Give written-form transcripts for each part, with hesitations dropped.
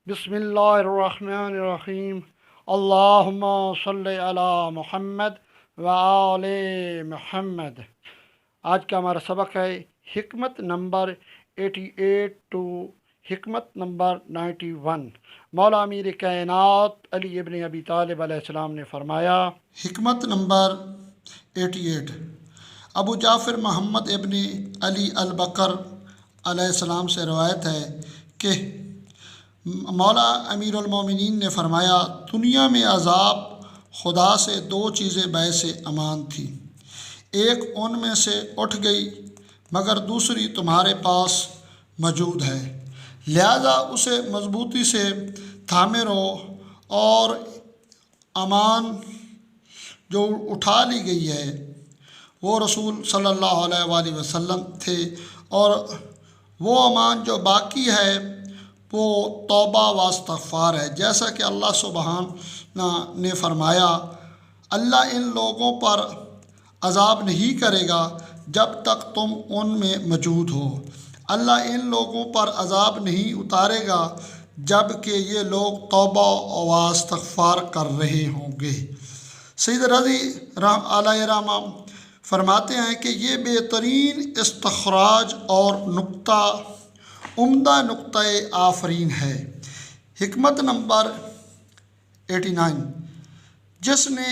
बिस्मिल्लाहिर्रहमानिर्रहीम। अल्लाहुम्मा सल्लि अला मुहम्मद व आले मुहम्मद। आज का हमारा सबक है हिकमत नंबर 88 टू हिकमत नंबर 91। मौला अमीर कायनात अली इब्न अबी तालिब अलैहिस्सलाम ने फरमाया, हिकमत नंबर 88 अबू जाफ़र मोहम्मद इब्न अली अल बकर अलैहिस्सलाम से रवायत है कि मौला अमीरुल मोमिनीन ने फरमाया, दुनिया में अज़ाब खुदा से दो चीज़ें बैसे अमान थी, एक उनमें से उठ गई मगर दूसरी तुम्हारे पास मौजूद है, लिहाजा उसे मजबूती से थामे रहो। और अमान जो उठा ली गई है वो रसूल सल्लल्लाहु अलैहि वसल्लम थे, और वो अमान जो बाकी है वो तौबा व इस्तिग़फ़ार है। जैसा कि अल्लाह सुब्हाना ने फरमाया, अल्लाह इन लोगों पर अज़ाब नहीं करेगा जब तक तुम उनमें मौजूद हो, अल्लाह इन लोगों पर अज़ाब नहीं उतारेगा जब कि ये लोग तौबा व इस्तिग़फ़ार कर रहे होंगे। सैयद रज़ी अलैहि रहमा फरमाते हैं कि ये बेहतरीन इस्तख़राज और नुक्ता उम्दा नुक्ता-ए आफरीन है। हिकमत नंबर 89 जिसने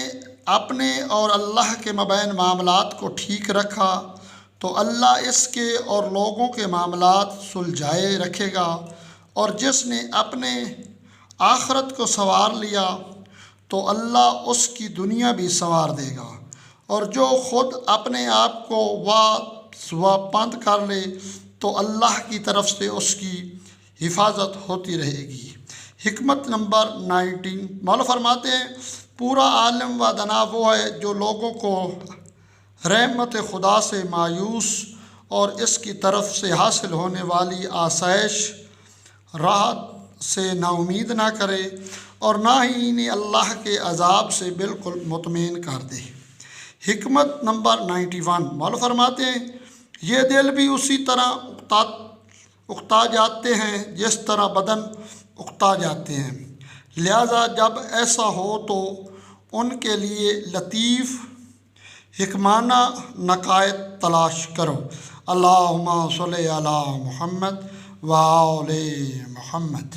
अपने और अल्लाह के मबैन मामलात को ठीक रखा तो अल्लाह इसके और लोगों के मामलात सुलझाए रखेगा, और जिसने अपने आखरत को संवार लिया तो अल्लाह उसकी दुनिया भी संवार देगा, और जो ख़ुद अपने आप को वापंद कर ले तो अल्लाह की तरफ से उसकी हिफाजत होती रहेगी। हिकमत नंबर 19 मौला फरमाते हैं, पूरा आलम व दना वो है जो लोगों को रहमत खुदा से मायूस और इसकी तरफ से हासिल होने वाली आसाइश राहत से नाउमीद ना करे, और ना ही इन्हें अल्लाह के अज़ाब से बिल्कुल मुतमईन कर दे। हिकमत नंबर 91 मौला फरमाते हैं, ये दिल भी उसी तरह उकता जाते हैं जिस तरह बदन उकता जाते हैं, लिहाजा जब ऐसा हो तो उनके लिए लतीफ़ हिकमाना नकायत तलाश करो। अल्लाहुम्मा सल्लि अला मुहम्मद व आले मुहम्मद।